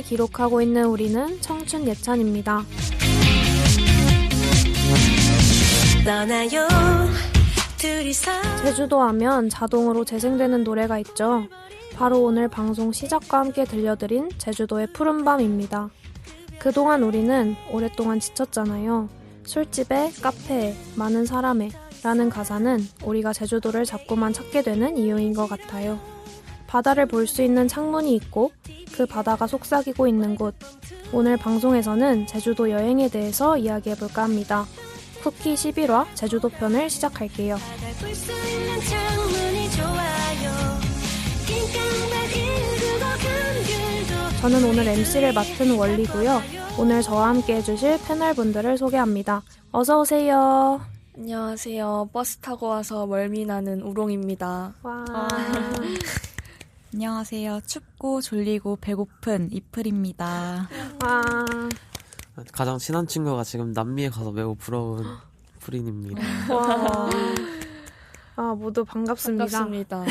기록하고 있는 우리는 청춘 예찬입니다. 제주도 하면 자동으로 재생되는 노래가 있죠. 바로 오늘 방송 시작과 함께 들려드린 제주도의 푸른밤입니다. 그동안 우리는 오랫동안 지쳤잖아요. 술집에, 카페에, 많은 사람에 라는 가사는 우리가 제주도를 자꾸만 찾게 되는 이유인 것 같아요. 바다를 볼 수 있는 창문이 있고 그 바다가 속삭이고 있는 곳. 오늘 방송에서는 제주도 여행에 대해서 이야기해볼까 합니다. 쿠키 11화 제주도 편을 시작할게요. 저는 오늘 MC를 맡은 원리고요. 오늘 저와 함께 해주실 패널분들을 소개합니다. 어서오세요. 안녕하세요. 버스 타고 와서 멀미 나는 우롱입니다. 와. 안녕하세요. 춥고 졸리고 배고픈 이플입니다. 와. 가장 친한 친구가 지금 남미에 가서 매우 부러운 프린입니다. 와. 아, 모두 반갑습니다. 반갑습니다.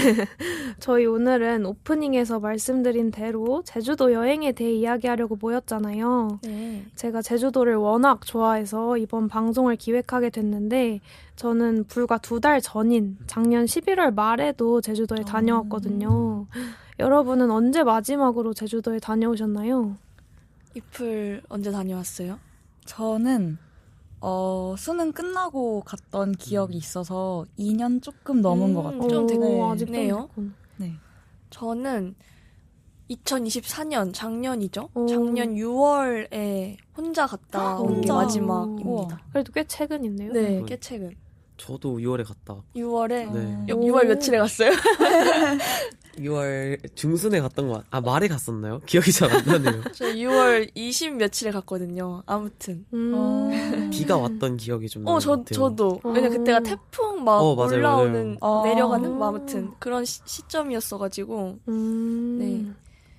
저희 오늘은 오프닝에서 말씀드린 대로 제주도 여행에 대해 이야기하려고 모였잖아요. 네. 제가 제주도를 워낙 좋아해서 이번 방송을 기획하게 됐는데 저는 불과 2달 전인 작년 11월 말에도 제주도에 다녀왔거든요. 여러분은 언제 마지막으로 제주도에 다녀오셨나요? 이플 언제 다녀왔어요? 저는 수능 끝나고 갔던 기억이 있어서 2년 조금 넘은 것 같아요. 좀 오, 아직 좀 됐네요. 됐구나. 네. 저는 2024년 작년이죠. 오. 작년 6월에 혼자 갔다 온 게 혼자. 마지막입니다. 그래도 꽤 최근이네요. 네, 꽤 최근. 저도 6월에 갔다 왔고 6월에 네. 6월 며칠에 갔어요? 6월 중순에 갔던 거 말에 갔었나요? 기억이 잘 안 나네요. 저 6월 20 며칠에 갔거든요. 아무튼. 비가 왔던 기억이 좀 나는 것 같아요. 저도. 왜냐 그때가 태풍 막 맞아요, 올라오는, 맞아요. 내려가는 뭐 아무튼 그런 시점이었어가지고. 네.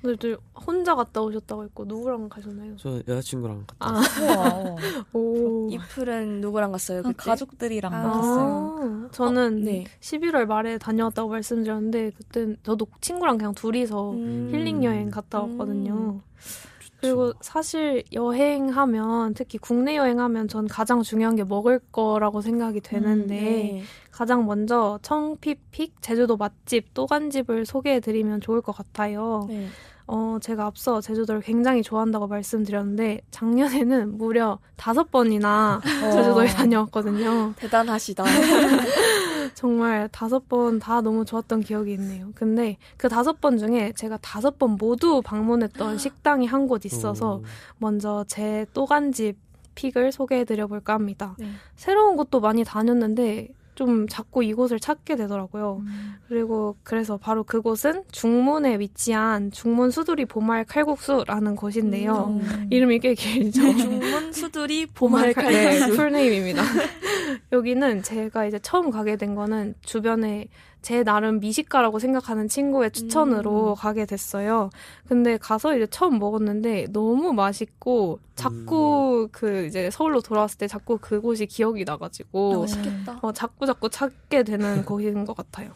근데 혼자 갔다 오셨다고 했고 누구랑 가셨나요? 저 여자친구랑 갔다 아. 왔어요. 오. 이플은 누구랑 갔어요? 그때? 가족들이랑 아. 갔어요. 저는 네. 11월 말에 다녀왔다고 말씀드렸는데 그때 저도 친구랑 그냥 둘이서 힐링 여행 갔다 왔거든요. 그리고 사실 여행하면 특히 국내 여행하면 전 가장 중요한 게 먹을 거라고 생각이 되는데 네. 가장 먼저 청피픽 제주도 맛집 또간집을 소개해드리면 좋을 것 같아요. 네. 제가 앞서 제주도를 굉장히 좋아한다고 말씀드렸는데 작년에는 무려 5번이나 제주도에 다녀왔거든요. 대단하시다. 정말 5번 다 너무 좋았던 기억이 있네요. 근데 그 5번 중에 제가 5번 모두 방문했던 식당이 한 곳 있어서 먼저 제 또간집 픽을 소개해드려볼까 합니다. 네. 새로운 곳도 많이 다녔는데 좀 자꾸 이곳을 찾게 되더라고요. 그리고 그래서 바로 그곳은 중문에 위치한 중문 수두리 보말 칼국수라는 곳인데요. 이름이 꽤 길죠. 중문 수두리 보말 칼국수. 풀네임입니다. 여기는 제가 이제 처음 가게 된 거는 주변에 제 나름 미식가라고 생각하는 친구의 추천으로 가게 됐어요. 근데 가서 이제 처음 먹었는데 너무 맛있고 자꾸 그 이제 서울로 돌아왔을 때 자꾸 그곳이 기억이 나가지고 맛있겠다. 자꾸 찾게 되는 곳인 것 같아요.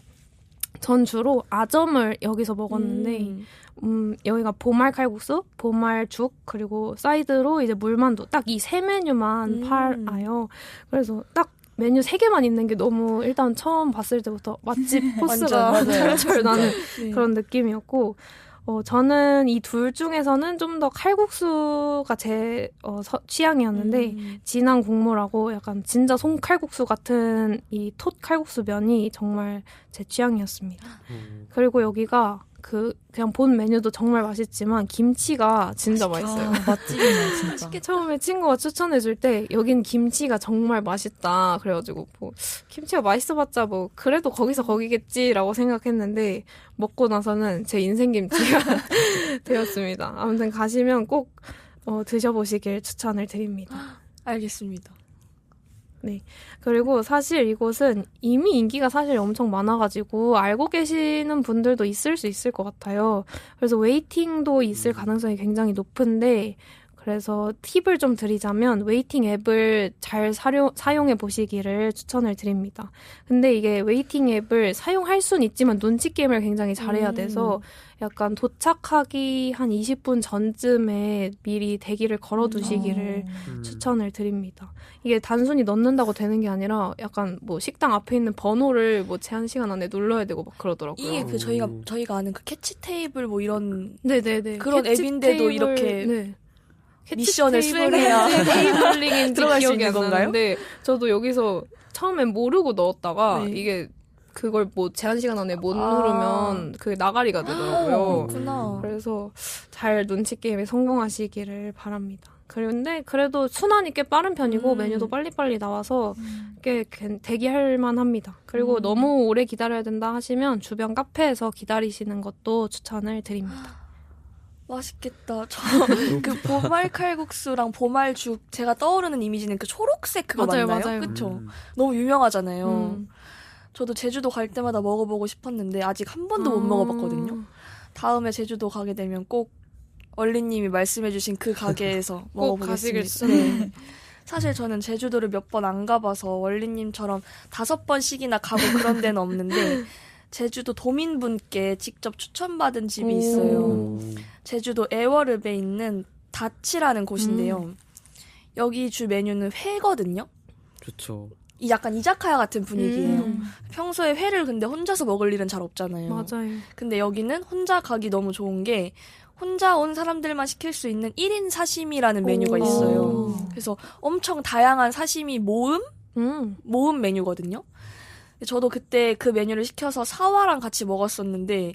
전 주로 아점을 여기서 먹었는데 여기가 보말 칼국수, 보말죽 그리고 사이드로 이제 물만두 딱 이 세 메뉴만 팔아요. 그래서 딱 메뉴 3개만 있는 게 너무 일단 처음 봤을 때부터 맛집 포스가 철철 나는 네. 그런 느낌이었고 저는 이 둘 중에서는 좀 더 칼국수가 제 취향이었는데 진한 국물하고 약간 진짜 송칼국수 같은 이 톳 칼국수 면이 정말 제 취향이었습니다. 그리고 여기가 그냥 본 메뉴도 정말 맛있지만 김치가 진짜 맛있어요. 맛집이네 진짜. 처음에 친구가 추천해줄 때 여긴 김치가 정말 맛있다 그래가지고 뭐 김치가 맛있어봤자 뭐 그래도 거기서 거기겠지라고 생각했는데 먹고 나서는 제 인생 김치가 되었습니다. 아무튼 가시면 꼭 드셔보시길 추천을 드립니다. 알겠습니다. 네. 그리고 사실 이곳은 이미 인기가 사실 엄청 많아가지고 알고 계시는 분들도 있을 수 있을 것 같아요. 그래서 웨이팅도 있을 가능성이 굉장히 높은데 그래서 팁을 좀 드리자면 웨이팅 앱을 잘 사용해 보시기를 추천을 드립니다. 근데 이게 웨이팅 앱을 사용할 수는 있지만 눈치 게임을 굉장히 잘해야 돼서 약간 도착하기 한 20분 전쯤에 미리 대기를 걸어두시기를 추천을 드립니다. 이게 단순히 넣는다고 되는 게 아니라 약간 뭐 식당 앞에 있는 번호를 뭐 제한 시간 안에 눌러야 되고 막 그러더라고요. 이게 그 저희가 아는 그 캐치 테이블 뭐 이런 네네네. 그런 앱인데도 이렇게 네. 미션을 수행해야 테이블링인지 들어갈 수 기억이 있는 안 건가요? 나는데 저도 여기서 처음엔 모르고 넣었다가 네. 이게 그걸 뭐 제한 시간 안에 못 누르면 그 나가리가 되더라고요. 그렇구나. 그래서 잘 눈치 게임에 성공하시기를 바랍니다. 그런데 그래도 순환이 꽤 빠른 편이고 메뉴도 빨리빨리 나와서 꽤 대기할 만합니다. 그리고 너무 오래 기다려야 된다 하시면 주변 카페에서 기다리시는 것도 추천을 드립니다. 맛있겠다. 저 그 보말 칼국수랑 보말죽 제가 떠오르는 이미지는 그 초록색 그거 맞아요, 맞나요? 맞아요. 그쵸? 너무 유명하잖아요. 저도 제주도 갈 때마다 먹어보고 싶었는데 아직 한 번도 못 먹어봤거든요. 다음에 제주도 가게 되면 꼭 얼리님이 말씀해주신 그 가게에서 먹어보겠습니다. 네. 사실 저는 제주도를 몇 번 안 가봐서 원리님처럼 5번씩이나 가고 그런 데는 없는데 제주도 도민분께 직접 추천받은 집이 있어요. 제주도 애월읍에 있는 다치라는 곳인데요. 여기 주 메뉴는 회거든요. 좋죠. 이 약간 이자카야 같은 분위기예요. 평소에 회를 근데 혼자서 먹을 일은 잘 없잖아요. 맞아요. 근데 여기는 혼자 가기 너무 좋은 게 혼자 온 사람들만 시킬 수 있는 1인 사시미라는 메뉴가 있어요. 그래서 엄청 다양한 사시미 모음 메뉴거든요. 저도 그때 그 메뉴를 시켜서 사와랑 같이 먹었었는데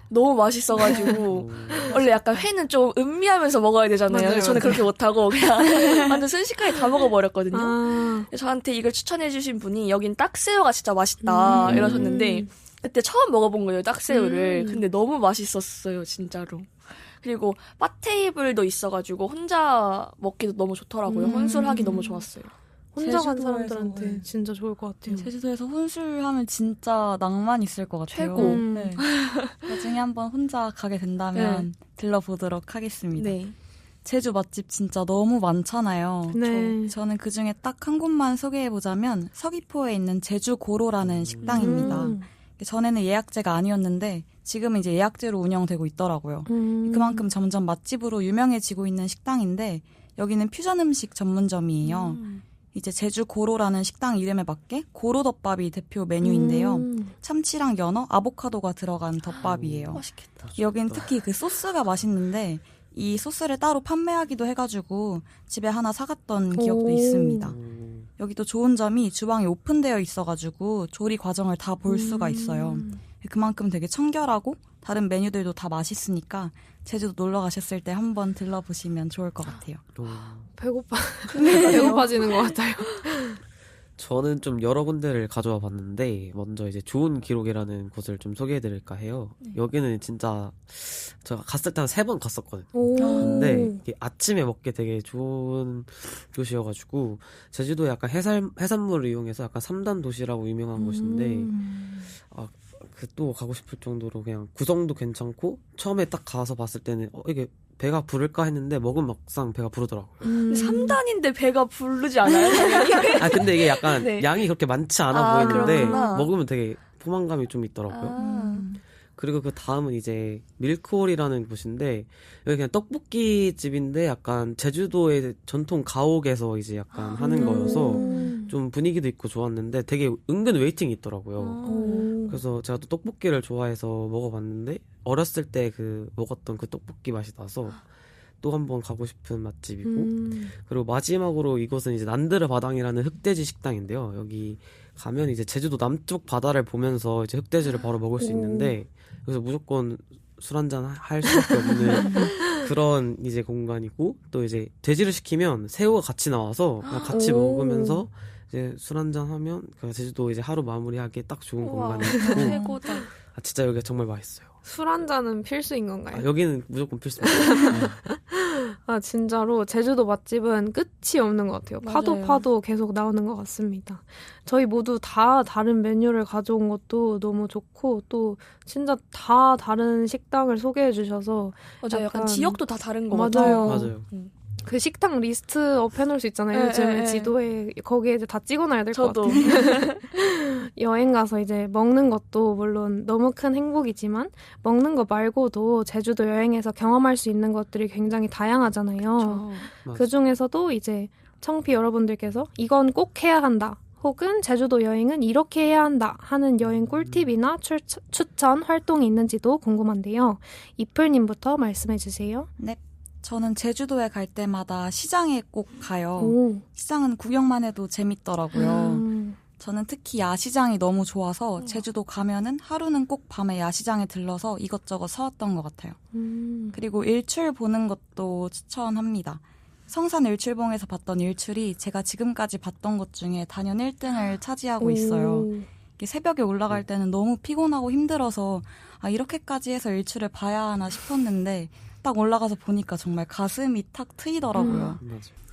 너무 맛있어가지고 원래 약간 회는 좀 음미하면서 먹어야 되잖아요. 맞아요, 저는 그렇게 못하고 그냥 완전 순식간에 다 먹어버렸거든요. 저한테 이걸 추천해주신 분이 여긴 딱새우가 진짜 맛있다 이러셨는데 그때 처음 먹어본 거예요, 딱새우를. 근데 너무 맛있었어요, 진짜로. 그리고 바 테이블도 있어가지고 혼자 먹기도 너무 좋더라고요. 혼술하기 너무 좋았어요. 혼자 간 제주도에서, 사람들한테 네. 진짜 좋을 것 같아요. 제주도에서 혼술하면 진짜 낭만 있을 것 같아요. 최고. 네. 나중에 한번 혼자 가게 된다면 들러보도록 하겠습니다. 네. 제주 맛집 진짜 너무 많잖아요. 네. 저는 그중에 딱 한 곳만 소개해보자면 서귀포에 있는 제주고로라는 식당입니다. 전에는 예약제가 아니었는데 지금은 이제 예약제로 운영되고 있더라고요. 그만큼 점점 맛집으로 유명해지고 있는 식당인데 여기는 퓨전 음식 전문점이에요. 이제 제주고로라는 식당 이름에 맞게 고로덮밥이 대표 메뉴인데요. 참치랑 연어, 아보카도가 들어간 덮밥이에요. 맛있겠다. 여긴 특히 그 소스가 맛있는데 이 소스를 따로 판매하기도 해가지고 집에 하나 사갔던 기억도 있습니다. 여기도 좋은 점이 주방이 오픈되어 있어가지고 조리 과정을 다 볼 수가 있어요. 그만큼 되게 청결하고 다른 메뉴들도 다 맛있으니까 제주도 놀러 가셨을 때 한번 들러보시면 좋을 것 같아요. 배고파지는 것 같아요. 저는 좀 여러 군데를 가져와 봤는데 먼저 이제 좋은 기록이라는 곳을 좀 소개해드릴까 해요. 여기는 진짜 제가 갔을 때 한 3번 갔었거든요. 근데 이게 아침에 먹기 되게 좋은 곳이어가지고 제주도에 약간 해산물을 이용해서 약간 3단 도시라고 유명한 곳인데 그 또 가고 싶을 정도로 그냥 구성도 괜찮고 처음에 딱 가서 봤을 때는 이게 배가 부를까 했는데 먹으면 막상 배가 부르더라고요. 3단인데 배가 부르지 않아요? 당연히? 근데 이게 약간 네. 양이 그렇게 많지 않아 보이는데 그렇구나. 먹으면 되게 포만감이 좀 있더라고요. 그리고 그 다음은 이제 밀크홀이라는 곳인데 여기 그냥 떡볶이 집인데 약간 제주도의 전통 가옥에서 이제 약간 하는 거여서 좀 분위기도 있고 좋았는데 되게 은근 웨이팅이 있더라고요. 그래서 제가 또 떡볶이를 좋아해서 먹어봤는데 어렸을 때 그 먹었던 그 떡볶이 맛이 나서 또 한 번 가고 싶은 맛집이고 그리고 마지막으로 이곳은 이제 난드르 바당이라는 흑돼지 식당인데요. 여기 가면 이제 제주도 남쪽 바다를 보면서 이제 흑돼지를 바로 먹을 수 있는데 그래서 무조건 술 한잔 할 수밖에 없는 그런 이제 공간이고 또 이제 돼지를 시키면 새우가 같이 나와서 그냥 같이 먹으면서 이제 술 한잔 하면 그 제주도 이제 하루 마무리하기에 딱 좋은 공간이 있고 최고다. 진짜 여기가 정말 맛있어요. 술 한 잔은 필수인 건가요? 여기는 무조건 필수입니다. 진짜로 제주도 맛집은 끝이 없는 것 같아요. 파도 맞아요. 파도 계속 나오는 것 같습니다. 저희 모두 다 다른 메뉴를 가져온 것도 너무 좋고 또 진짜 다 다른 식당을 소개해 주셔서 맞아요. 약간 지역도 다 다른 것 맞아요. 같아요. 맞아요. 그 식당 리스트업 해놓을 수 있잖아요. 요즘에 지도에 거기에 이제 다 찍어놔야 될 것 같아요. 여행 가서 이제 먹는 것도 물론 너무 큰 행복이지만 먹는 거 말고도 제주도 여행에서 경험할 수 있는 것들이 굉장히 다양하잖아요. 그 중에서도 이제 청피 여러분들께서 이건 꼭 해야 한다. 혹은 제주도 여행은 이렇게 해야 한다 하는 여행 꿀팁이나 추천 활동이 있는지도 궁금한데요. 이플님부터 말씀해 주세요. 네. 저는 제주도에 갈 때마다 시장에 꼭 가요. 오. 시장은 구경만 해도 재밌더라고요. 저는 특히 야시장이 너무 좋아서 제주도 가면은 하루는 꼭 밤에 야시장에 들러서 이것저것 사왔던 것 같아요. 그리고 일출 보는 것도 추천합니다. 성산 일출봉에서 봤던 일출이 제가 지금까지 봤던 것 중에 단연 1등을 차지하고 있어요. 이게 새벽에 올라갈 때는 너무 피곤하고 힘들어서 이렇게까지 해서 일출을 봐야 하나 싶었는데 딱 올라가서 보니까 정말 가슴이 탁 트이더라고요.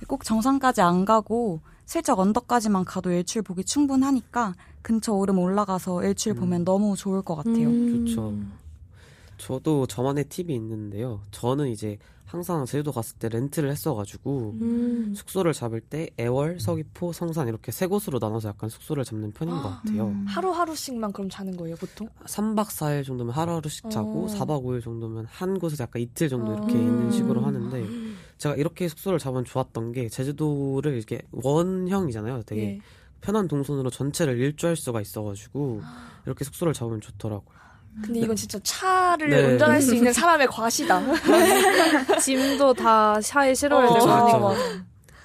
꼭 정상까지 안 가고 슬쩍 언덕까지만 가도 일출 보기 충분하니까 근처 오름 올라가서 일출 보면 너무 좋을 것 같아요. 좋죠. 저도 저만의 팁이 있는데요. 저는 이제 항상 제주도 갔을 때 렌트를 했어가지고 숙소를 잡을 때 애월, 서귀포, 성산 이렇게 세 곳으로 나눠서 약간 숙소를 잡는 편인 것 같아요. 하루하루씩만 그럼 자는 거예요, 보통? 3박 4일 정도면 하루하루씩 자고 4박 5일 정도면 한 곳에서 약간 이틀 정도 이렇게 있는 식으로 하는데 제가 이렇게 숙소를 잡으면 좋았던 게 제주도를 이렇게 원형이잖아요. 되게 편한 동선으로 전체를 일주할 수가 있어가지고 이렇게 숙소를 잡으면 좋더라고요. 근데 이건 진짜 차를 운전할 수 있는 사람의 과시다. 짐도 다 차에 실어야 되고 하니까.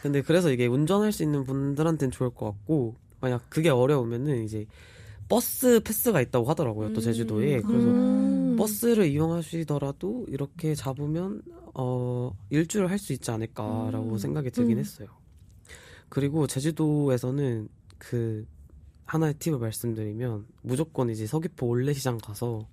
근데 그래서 이게 운전할 수 있는 분들한테는 좋을 것 같고 만약 그게 어려우면은 이제 버스 패스가 있다고 하더라고요. 또 제주도에. 그래서 버스를 이용하시더라도 이렇게 잡으면 일주를 할 수 있지 않을까라고 생각이 들긴 했어요. 그리고 제주도에서는 그 하나의 팁을 말씀드리면 무조건 이제 서귀포 올레시장 가서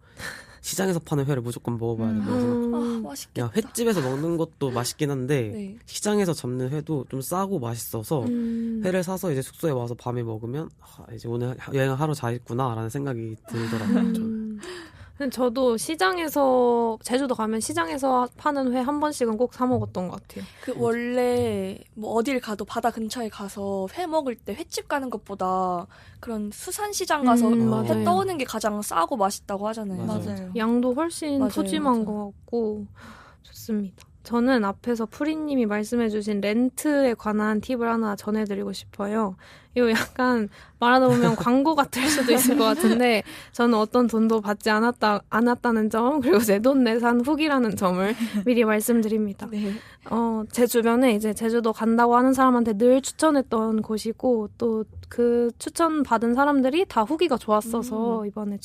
시장에서 파는 회를 무조건 먹어봐야 된다고 생각해요. 맛있겠다. 횟집에서 먹는 것도 맛있긴 한데 시장에서 잡는 회도 좀 싸고 맛있어서 회를 사서 이제 숙소에 와서 밤에 먹으면 이제 오늘 여행 하루 자있구나라는 생각이 들더라고요. 저도 시장에서 제주도 가면 시장에서 파는 회 한 번씩은 꼭 사 먹었던 것 같아요. 그 원래 뭐 어딜 가도 바다 근처에 가서 회 먹을 때 횟집 가는 것보다 그런 수산시장 가서 회 떠오는 게 가장 싸고 맛있다고 하잖아요. 맞아요. 양도 훨씬 푸짐한 것 같고 좋습니다. 저는 앞에서 프리님이 말씀해주신 렌트에 관한 팁을 하나 전해드리고 싶어요. 이거 약간 말하다 보면 광고 같을 수도 있을 것 같은데 저는 어떤 돈도 받지 않았다는 점 그리고 제 돈 내산 후기라는 점을 미리 말씀드립니다. 제 주변에 이제 제주도 간다고 하는 사람한테 늘 추천했던 곳이고 또 그 추천받은 사람들이 다 후기가 좋았어서 이번에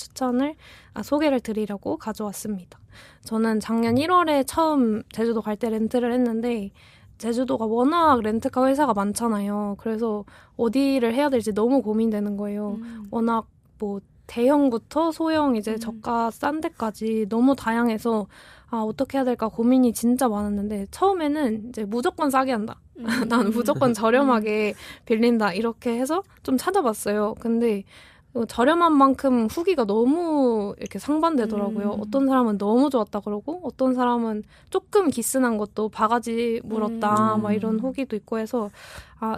소개를 드리려고 가져왔습니다. 저는 작년 1월에 처음 제주도 갈 때 렌트를 했는데 제주도가 워낙 렌트카 회사가 많잖아요. 그래서 어디를 해야 될지 너무 고민되는 거예요. 워낙 뭐 대형부터 소형 이제 저가 싼 데까지 너무 다양해서 어떻게 해야 될까 고민이 진짜 많았는데 처음에는 이제 무조건 싸게 한다. 난 무조건 저렴하게 빌린다. 이렇게 해서 좀 찾아봤어요. 근데 저렴한 만큼 후기가 너무 이렇게 상반되더라고요. 어떤 사람은 너무 좋았다 그러고 어떤 사람은 조금 기스난 것도 바가지 물었다 막 이런 후기도 있고 해서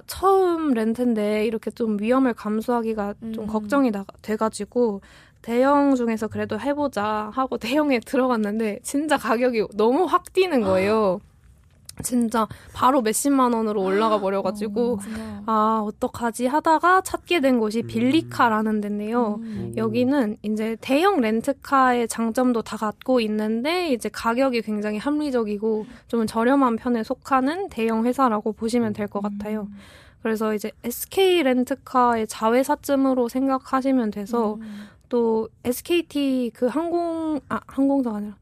처음 렌트인데 이렇게 좀 위험을 감수하기가 좀 걱정이 돼가지고 대형 중에서 그래도 해보자 하고 대형에 들어갔는데 진짜 가격이 너무 확 뛰는 거예요. 진짜 바로 몇십만 원으로 올라가 버려가지고 어떡하지 하다가 찾게 된 곳이 빌리카라는 데인데요. 여기는 이제 대형 렌트카의 장점도 다 갖고 있는데 이제 가격이 굉장히 합리적이고 좀 저렴한 편에 속하는 대형 회사라고 보시면 될 것 같아요. 그래서 이제 SK 렌트카의 자회사쯤으로 생각하시면 돼서 또 SKT 그 항공사가 아니라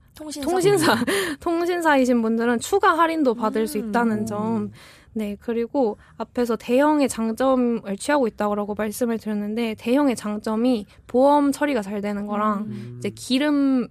통신사이신 분들은 추가 할인도 받을 수 있다는 점. 네, 그리고 앞에서 대형의 장점을 취하고 있다고 말씀을 드렸는데 대형의 장점이 보험 처리가 잘 되는 거랑 이제 기름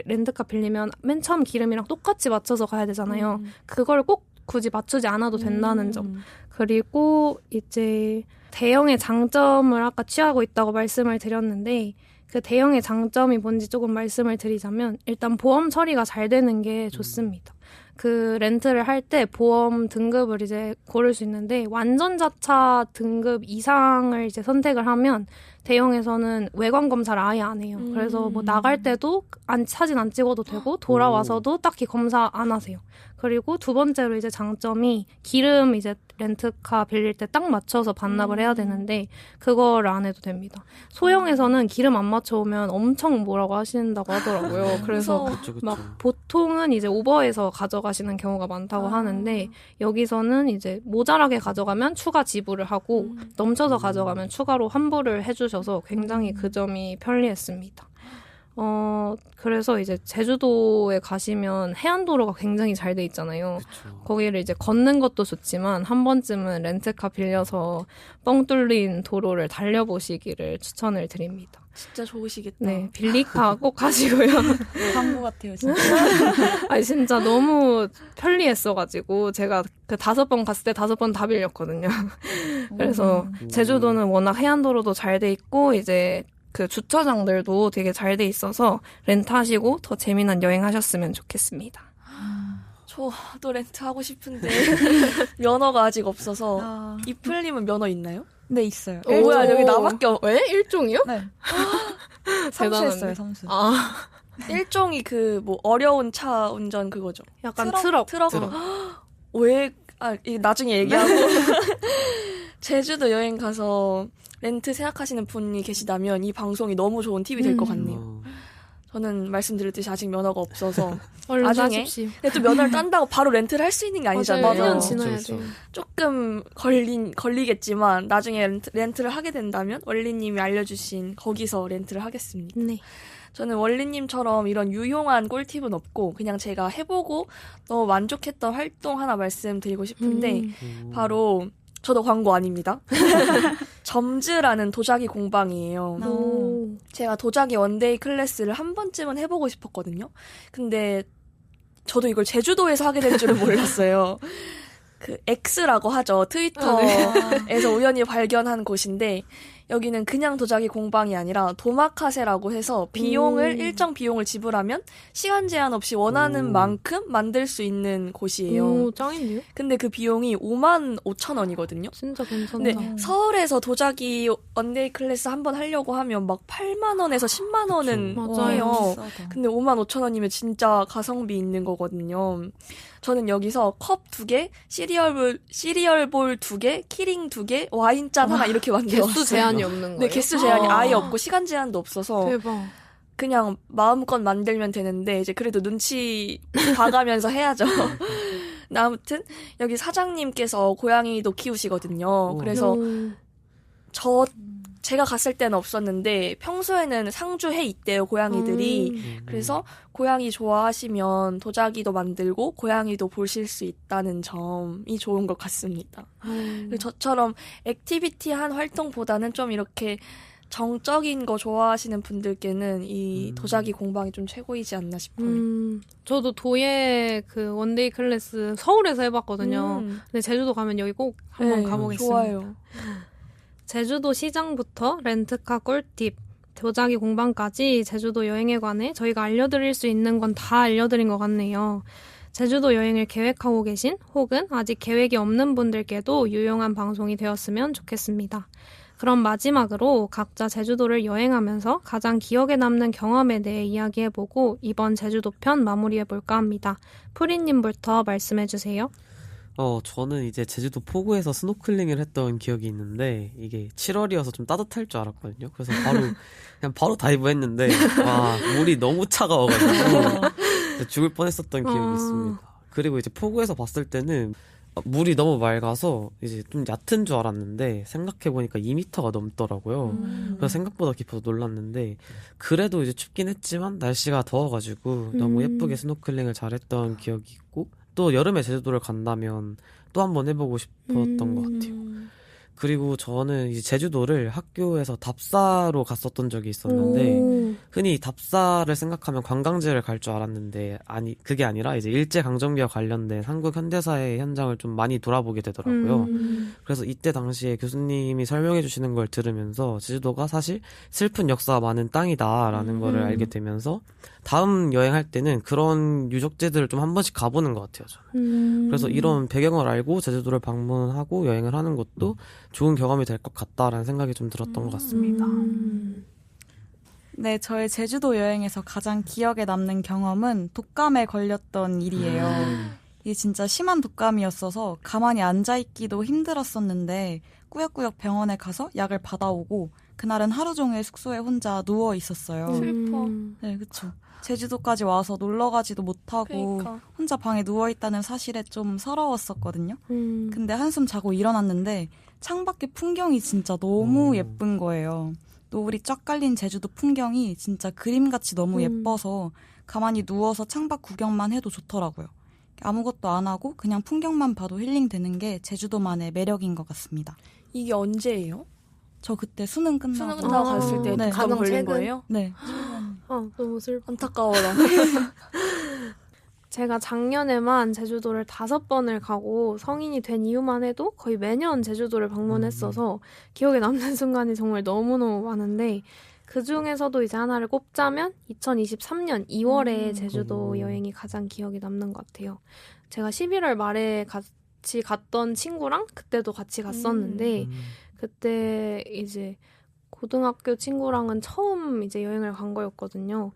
렌트카 빌리면 맨 처음 기름이랑 똑같이 맞춰서 가야 되잖아요. 그걸 꼭 굳이 맞추지 않아도 된다는 점. 그리고 이제 대형의 장점을 아까 취하고 있다고 말씀을 드렸는데 그 대형의 장점이 뭔지 조금 말씀을 드리자면 일단 보험 처리가 잘 되는 게 좋습니다. 그 렌트를 할 때 보험 등급을 이제 고를 수 있는데 완전자차 등급 이상을 이제 선택을 하면 대형에서는 외관 검사를 아예 안 해요. 그래서 뭐 나갈 때도 사진 안 찍어도 되고 돌아와서도 딱히 검사 안 하세요. 그리고 두 번째로 이제 장점이 기름 이제 렌트카 빌릴 때 딱 맞춰서 반납을 해야 되는데 그거를 안 해도 됩니다. 소형에서는 기름 안 맞춰오면 엄청 뭐라고 하신다고 하더라고요. 그래서 그쵸. 막 보통은 이제 오버해서 가져가시는 경우가 많다고 하는데 여기서는 이제 모자라게 가져가면 추가 지불을 하고 넘쳐서 가져가면 추가로 환불을 해주셔서 굉장히 그 점이 편리했습니다. 그래서 이제 제주도에 가시면 해안도로가 굉장히 잘 돼 있잖아요. 그쵸. 거기를 이제 걷는 것도 좋지만 한 번쯤은 렌트카 빌려서 뻥 뚫린 도로를 달려보시기를 추천을 드립니다. 진짜 좋으시겠다. 네, 빌리카 꼭 가시고요. 광고 같아요, 진짜. 아니 진짜 너무 편리했어가지고 제가 그 5번 갔을 때 5번 다 빌렸거든요. 그래서 제주도는 워낙 해안도로도 잘 돼 있고 이제 그 주차장들도 되게 잘 돼 있어서 렌트하시고 더 재미난 여행 하셨으면 좋겠습니다. 저도 렌트 하고 싶은데 면허가 아직 없어서 이플님은 면허 있나요? 네, 있어요. 뭐야 여기 나밖에 왜? 1종이요? 네. 대단한데. 삼수했어요, 삼수. 아, 일종이 그 뭐 어려운 차 운전 그거죠. 약간 트럭. 왜? 이거 나중에 얘기하고 제주도 여행 가서 렌트 생각하시는 분이 계시다면 이 방송이 너무 좋은 팁이 될 것 같네요. 저는 말씀드렸듯이 아직 면허가 없어서 얼른 나중에 하십시오. 근데 또 면허를 딴다고 바로 렌트를 할 수 있는 게 아니잖아요. 맞아요. 1년 그렇죠, 지나야죠. 그렇죠. 조금 걸리겠지만 나중에 렌트를 하게 된다면 원리님이 알려주신 거기서 렌트를 하겠습니다. 네. 저는 원리님처럼 이런 유용한 꿀팁은 없고 그냥 제가 해보고 너무 만족했던 활동 하나 말씀드리고 싶은데 바로 저도 광고 아닙니다. 점즈라는 도자기 공방이에요. 오. 제가 도자기 원데이 클래스를 한 번쯤은 해보고 싶었거든요. 근데 저도 이걸 제주도에서 하게 될 줄은 몰랐어요. 그 X라고 하죠. 트위터에서 우연히 발견한 곳인데 여기는 그냥 도자기 공방이 아니라 도마카세라고 해서 일정 비용을 지불하면 시간 제한 없이 원하는 만큼 만들 수 있는 곳이에요. 오, 짱인데요? 근데 그 비용이 55,000원이거든요. 진짜 괜찮다. 근데 서울에서 도자기 원데이 클래스 한번 하려고 하면 막 8만 원에서 10만 원은 맞아요. 해요. 근데 55,000원이면 진짜 가성비 있는 거거든요. 저는 여기서 컵 2개, 시리얼볼 2개, 키링 2개, 와인잔 하나 이렇게 만들었어요. 개수 제한이 없는 거예요? 네, 개수 제한이 아예 없고 시간 제한도 없어서 대박. 그냥 마음껏 만들면 되는데 이제 그래도 눈치 봐가면서 해야죠. 근데 아무튼 여기 사장님께서 고양이도 키우시거든요. 그래서 제가 갔을 때는 없었는데 평소에는 상주해 있대요, 고양이들이. 그래서 고양이 좋아하시면 도자기도 만들고 고양이도 보실 수 있다는 점이 좋은 것 같습니다. 그리고 저처럼 액티비티한 활동보다는 좀 이렇게 정적인 거 좋아하시는 분들께는 이 도자기 공방이 좀 최고이지 않나 싶어요. 저도 도예 그 원데이 클래스 서울에서 해봤거든요. 근데 제주도 가면 여기 꼭 한번 가보겠습니다. 좋아요. 제주도 시장부터 렌트카 꿀팁, 도자기 공방까지 제주도 여행에 관해 저희가 알려드릴 수 있는 건 다 알려드린 것 같네요. 제주도 여행을 계획하고 계신 혹은 아직 계획이 없는 분들께도 유용한 방송이 되었으면 좋겠습니다. 그럼 마지막으로 각자 제주도를 여행하면서 가장 기억에 남는 경험에 대해 이야기해보고 이번 제주도 편 마무리해볼까 합니다. 프리님부터 말씀해주세요. 저는 이제 제주도 포구에서 스노클링을 했던 기억이 있는데 이게 7월이어서 좀 따뜻할 줄 알았거든요. 그래서 바로 다이브 했는데 물이 너무 차가워가지고 죽을 뻔했었던 기억이 있습니다. 그리고 이제 포구에서 봤을 때는 물이 너무 맑아서 이제 좀 얕은 줄 알았는데 생각해보니까 2m가 넘더라고요. 그래서 생각보다 깊어서 놀랐는데 그래도 이제 춥긴 했지만 날씨가 더워가지고 너무 예쁘게 스노클링을 잘했던 기억이 있고 또 여름에 제주도를 간다면 또 한 번 해보고 싶었던 것 같아요. 그리고 저는 이제 제주도를 학교에서 답사로 갔었던 적이 있었는데 흔히 답사를 생각하면 관광지를 갈 줄 알았는데 그게 아니라 이제 일제강점기와 관련된 한국 현대사의 현장을 좀 많이 돌아보게 되더라고요. 그래서 이때 당시에 교수님이 설명해 주시는 걸 들으면서 제주도가 사실 슬픈 역사가 많은 땅이다라는 거를 알게 되면서 다음 여행할 때는 그런 유적지들을 좀 한 번씩 가보는 것 같아요. 저는. 그래서 이런 배경을 알고 제주도를 방문하고 여행을 하는 것도 좋은 경험이 될 것 같다라는 생각이 좀 들었던 것 같습니다. 네, 저의 제주도 여행에서 가장 기억에 남는 경험은 독감에 걸렸던 일이에요. 이게 진짜 심한 독감이었어서 가만히 앉아있기도 힘들었었는데 꾸역꾸역 병원에 가서 약을 받아오고 그날은 하루 종일 숙소에 혼자 누워 있었어요. 슬퍼. 네, 그쵸. 제주도까지 와서 놀러 가지도 못하고 그러니까. 혼자 방에 누워있다는 사실에 좀 서러웠었거든요. 근데 한숨 자고 일어났는데 창밖에 풍경이 진짜 너무 예쁜 거예요. 노을이 쫙 깔린 제주도 풍경이 진짜 그림같이 너무 예뻐서 가만히 누워서 창밖 구경만 해도 좋더라고요. 아무것도 안 하고 그냥 풍경만 봐도 힐링되는 게 제주도만의 매력인 것 같습니다. 이게 언제예요? 저 그때 수능 끝나고 수능 끝나고 갔을 때 네. 독감 가장 걸린 최근? 거예요? 네. 너무 슬퍼. 안타까워라. 제가 작년에만 제주도를 5번을 가고 성인이 된 이후만 해도 거의 매년 제주도를 방문했어서 기억에 남는 순간이 정말 너무너무 많은데 그 중에서도 이제 하나를 꼽자면 2023년 2월에 제주도 여행이 가장 기억에 남는 것 같아요. 제가 11월 말에 같이 갔던 친구랑 그때도 같이 갔었는데 그때 이제 고등학교 친구랑은 처음 이제 여행을 간 거였거든요.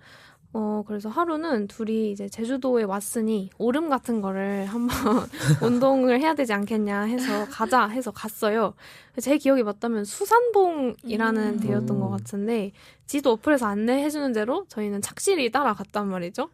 그래서 하루는 둘이 이제 제주도에 왔으니 오름 같은 거를 한번 운동을 해야 되지 않겠냐 해서 가자 해서 갔어요. 제 기억이 맞다면 수산봉이라는 데였던 것 같은데 지도 어플에서 안내해주는 대로 저희는 착실히 따라갔단 말이죠.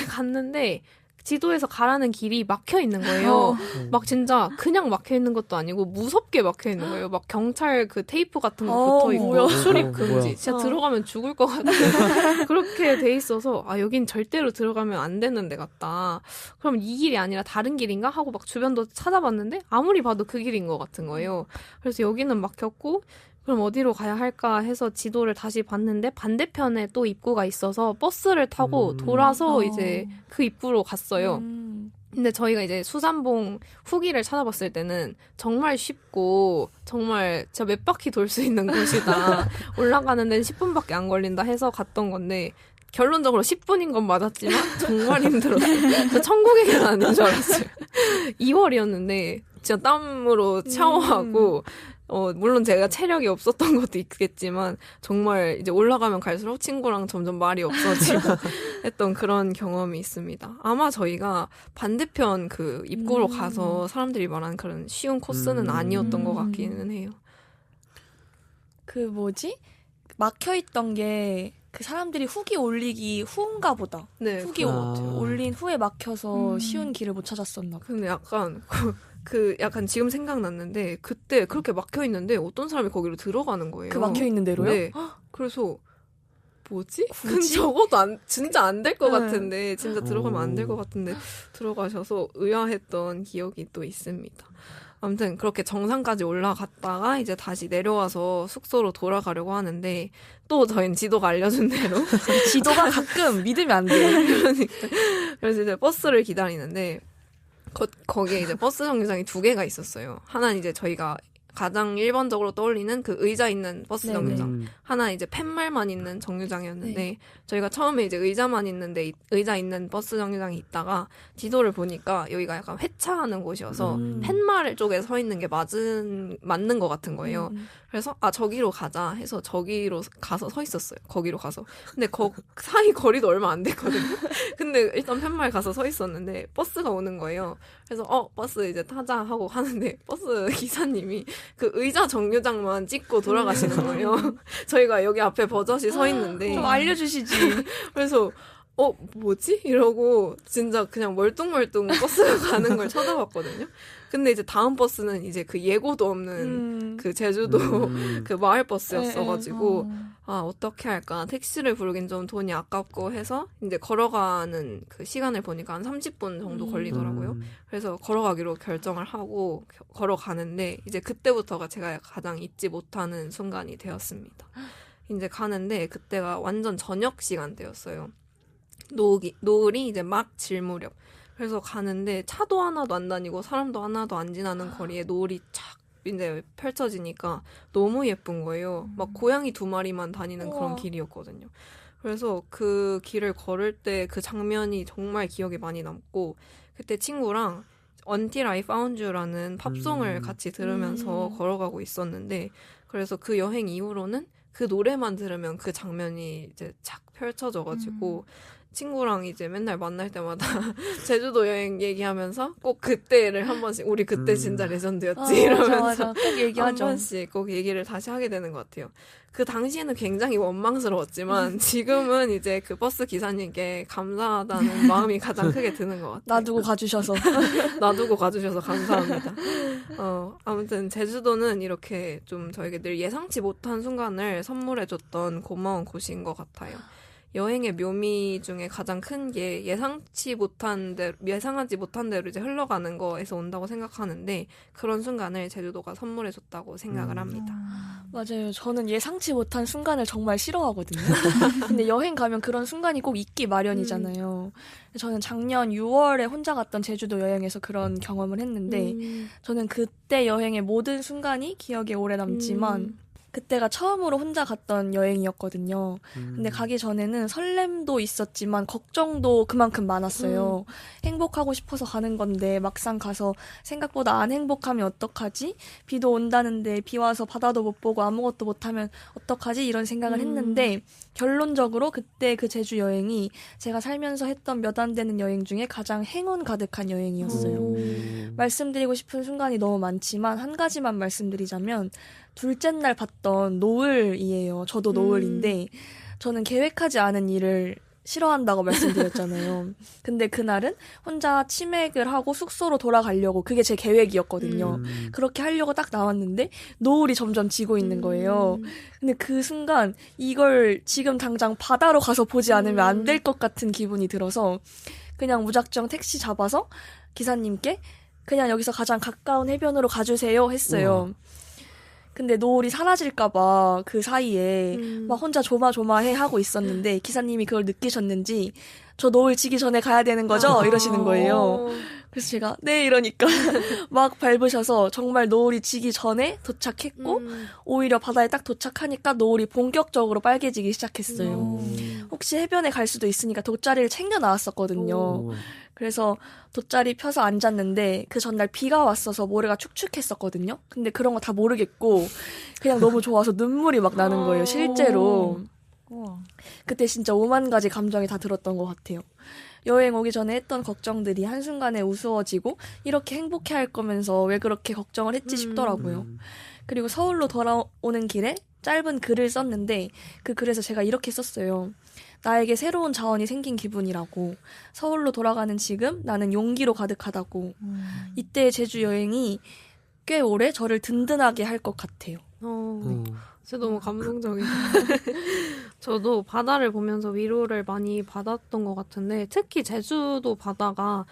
갔는데 지도에서 가라는 길이 막혀 있는 거예요. 막 진짜 그냥 막혀 있는 것도 아니고 무섭게 막혀 있는 거예요. 막 경찰 그 테이프 같은 거 붙어 있고 뭐야. 출입 뭐야. 금지. 진짜 들어가면 죽을 것 같은 그렇게 돼 있어서 여긴 절대로 들어가면 안 되는 데 같다. 그럼 이 길이 아니라 다른 길인가 하고 막 주변도 찾아봤는데 아무리 봐도 그 길인 것 같은 거예요. 그래서 여기는 막혔고 그럼 어디로 가야 할까 해서 지도를 다시 봤는데 반대편에 또 입구가 있어서 버스를 타고 돌아서 이제 그 입구로 갔어요. 근데 저희가 이제 수산봉 후기를 찾아봤을 때는 정말 쉽고 정말 진짜 몇 바퀴 돌 수 있는 곳이다. 올라가는 데는 10분밖에 안 걸린다 해서 갔던 건데 결론적으로 10분인 건 맞았지만 정말 힘들었어요. 저 천국의 계단인 줄 알았어요. 2월이었는데 진짜 땀으로 샤워하고 물론 제가 체력이 없었던 것도 있겠지만 정말 이제 올라가면 갈수록 친구랑 점점 말이 없어지고 했던 그런 경험이 있습니다. 아마 저희가 반대편 그 입구로 가서 사람들이 말하는 그런 쉬운 코스는 아니었던 것 같기는 해요. 그 뭐지? 막혀있던 게 그 사람들이 후기 올리기 후인가 보다. 네, 후기 올린 후에 막혀서 쉬운 길을 못 찾았었나 봐. 근데 약간 약간 지금 생각났는데 그때 그렇게 막혀 있는데 어떤 사람이 거기로 들어가는 거예요. 그 막혀있는 대로요? 네. 그래서 뭐지? 근데 적어도 진짜 안 될 것 같은데 진짜 들어가면 안 될 것 같은데 들어가셔서 의아했던 기억이 또 있습니다. 아무튼 그렇게 정상까지 올라갔다가 이제 다시 내려와서 숙소로 돌아가려고 하는데 또 저희는 지도가 알려준 대로 지도가 가끔 믿으면 안 돼요. 그러니까 그래서 이제 버스를 기다리는데 거기에 이제 버스 정류장이 2개가 있었어요. 하나는 이제 저희가 가장 일반적으로 떠올리는 그 의자 있는 버스 정류장. 하나 이제 팻말만 있는 정류장이었는데 저희가 처음에 이제 의자만 있는데 의자 있는 버스 정류장에 있다가 지도를 보니까 여기가 약간 회차하는 곳이어서 팻말 쪽에 서 있는 게 맞는 것 같은 거예요. 그래서 저기로 가자 해서 저기로 가서 서 있었어요. 거기로 가서. 근데 사이 거리도 얼마 안 됐거든요. 근데 일단 팻말 가서 서 있었는데 버스가 오는 거예요. 그래서 버스 이제 타자 하고 하는데 버스 기사님이 그 의자 정류장만 찍고 돌아가시는 거예요. 저희가 여기 앞에 버젓이 서 있는데 좀 알려주시지. 그래서 뭐지? 이러고 진짜 그냥 멀뚱멀뚱 버스가 가는 걸 쳐다봤거든요. 근데 이제 다음 버스는 이제 그 예고도 없는 그 제주도 그 마을 버스였어가지고 어떻게 할까? 택시를 부르긴 좀 돈이 아깝고 해서 이제 걸어가는 그 시간을 보니까 한 30분 정도 걸리더라고요. 그래서 걸어가기로 결정을 하고 걸어가는데 이제 그때부터가 제가 가장 잊지 못하는 순간이 되었습니다. 이제 가는데 그때가 완전 저녁 시간대였어요. 노을이 이제 막 질 무렵. 그래서 가는데 차도 하나도 안 다니고 사람도 하나도 안 지나는 거리에 노을이 착 이제 펼쳐지니까 너무 예쁜 거예요. 막 고양이 2마리만 다니는 그런 길이었거든요. 그래서 그 길을 걸을 때 그 장면이 정말 기억에 많이 남고 그때 친구랑 Until I Found You라는 팝송을 같이 들으면서 걸어가고 있었는데 그래서 그 여행 이후로는 그 노래만 들으면 그 장면이 이제 착 펼쳐져가지고 친구랑 이제 맨날 만날 때마다 제주도 여행 얘기하면서 꼭 그때를 한 번씩 우리 그때 진짜 레전드였지 이러면서 맞아. 꼭 얘기하죠. 한 번씩 꼭 얘기를 다시 하게 되는 것 같아요. 그 당시에는 굉장히 원망스러웠지만 지금은 이제 그 버스 기사님께 감사하다는 마음이 가장 크게 드는 것 같아요. 놔두고 가주셔서 놔두고 가주셔서 감사합니다. 아무튼 제주도는 이렇게 좀 저에게 늘 예상치 못한 순간을 선물해줬던 고마운 곳인 것 같아요. 여행의 묘미 중에 가장 큰 게 예상하지 못한 대로 이제 흘러가는 거에서 온다고 생각하는데 그런 순간을 제주도가 선물해줬다고 생각을 합니다. 맞아요. 저는 예상치 못한 순간을 정말 싫어하거든요. 근데 여행 가면 그런 순간이 꼭 있기 마련이잖아요. 저는 작년 6월에 혼자 갔던 제주도 여행에서 그런 경험을 했는데 저는 그때 여행의 모든 순간이 기억에 오래 남지만 그때가 처음으로 혼자 갔던 여행이었거든요. 근데 가기 전에는 설렘도 있었지만 걱정도 그만큼 많았어요. 행복하고 싶어서 가는 건데 막상 가서 생각보다 안 행복하면 어떡하지? 비도 온다는데 비 와서 바다도 못 보고 아무것도 못하면 어떡하지? 이런 생각을 했는데 결론적으로 그때 그 제주 여행이 제가 살면서 했던 몇 안 되는 여행 중에 가장 행운 가득한 여행이었어요. 말씀드리고 싶은 순간이 너무 많지만 한 가지만 말씀드리자면 둘째 날 봤던 노을이에요. 저도 노을인데 저는 계획하지 않은 일을 싫어한다고 말씀드렸잖아요. 근데 그날은 혼자 치맥을 하고 숙소로 돌아가려고 그게 제 계획이었거든요. 그렇게 하려고 딱 나왔는데 노을이 점점 지고 있는 거예요. 근데 그 순간 이걸 지금 당장 바다로 가서 보지 않으면 안 될 것 같은 기분이 들어서 그냥 무작정 택시 잡아서 기사님께 그냥 여기서 가장 가까운 해변으로 가주세요 했어요. 우와. 근데 노을이 사라질까봐 그 사이에 막 혼자 조마조마해 하고 있었는데 기사님이 그걸 느끼셨는지 저 노을 지기 전에 가야 되는 거죠? 이러시는 거예요. 그래서 제가 네 이러니까 막 밟으셔서 정말 노을이 지기 전에 도착했고 오히려 바다에 딱 도착하니까 노을이 본격적으로 빨개지기 시작했어요. 혹시 해변에 갈 수도 있으니까 돗자리를 챙겨 나왔었거든요. 그래서 돗자리 펴서 앉았는데 그 전날 비가 왔어서 모래가 축축했었거든요. 근데 그런 거 다 모르겠고 그냥 너무 좋아서 눈물이 막 나는 거예요. 실제로. 그때 진짜 5만 가지 감정이 다 들었던 것 같아요. 여행 오기 전에 했던 걱정들이 한순간에 우스워지고 이렇게 행복해할 거면서 왜 그렇게 걱정을 했지 싶더라고요. 그리고 서울로 돌아오는 길에 짧은 글을 썼는데 그 글에서 제가 이렇게 썼어요. 나에게 새로운 자원이 생긴 기분이라고. 서울로 돌아가는 지금 나는 용기로 가득하다고. 이때의 제주 여행이 꽤 오래 저를 든든하게 할 것 같아요. 진짜 너무 감동적이에요. 저도 바다를 보면서 위로를 많이 받았던 것 같은데 특히 제주도 바다가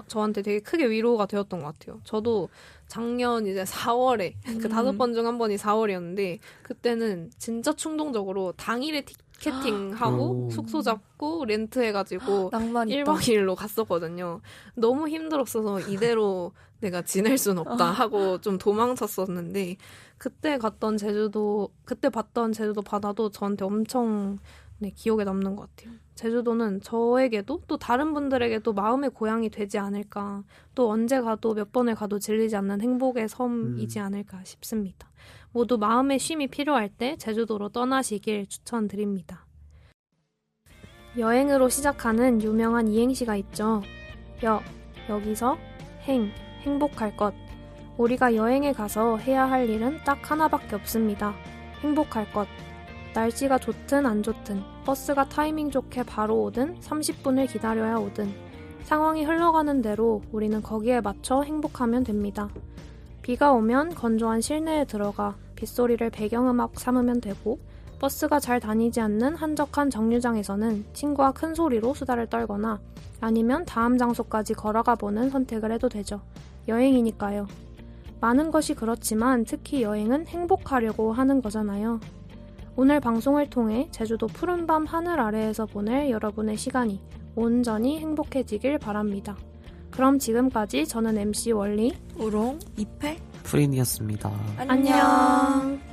저한테 되게 크게 위로가 되었던 것 같아요. 저도 작년 이제 4월에 그 5번 중 한 번이 4월이었는데 그때는 진짜 충동적으로 당일에 티켓팅하고 숙소 잡고 렌트해가지고 낭만 있다. 1박 2일로 갔었거든요. 너무 힘들었어서 이대로 내가 지낼 순 없다 하고 좀 도망쳤었는데 그때 봤던 제주도 바다도 저한테 엄청 기억에 남는 것 같아요. 제주도는 저에게도 또 다른 분들에게도 마음의 고향이 되지 않을까. 또 언제 가도 몇 번을 가도 질리지 않는 행복의 섬이지 않을까 싶습니다. 모두 마음의 쉼이 필요할 때 제주도로 떠나시길 추천드립니다. 여행으로 시작하는 유명한 이행시가 있죠. 여기서 행복할 것. 우리가 여행에 가서 해야 할 일은 딱 하나밖에 없습니다. 행복할 것. 날씨가 좋든 안 좋든 버스가 타이밍 좋게 바로 오든 30분을 기다려야 오든 상황이 흘러가는 대로 우리는 거기에 맞춰 행복하면 됩니다. 비가 오면 건조한 실내에 들어가 빗소리를 배경음악 삼으면 되고 버스가 잘 다니지 않는 한적한 정류장에서는 친구와 큰 소리로 수다를 떨거나 아니면 다음 장소까지 걸어가 보는 선택을 해도 되죠. 여행이니까요. 많은 것이 그렇지만 특히 여행은 행복하려고 하는 거잖아요. 오늘 방송을 통해 제주도 푸른밤 하늘 아래에서 보낼 여러분의 시간이 온전히 행복해지길 바랍니다. 그럼 지금까지 저는 MC 월리, 우롱, 이패 프린이었습니다. 안녕.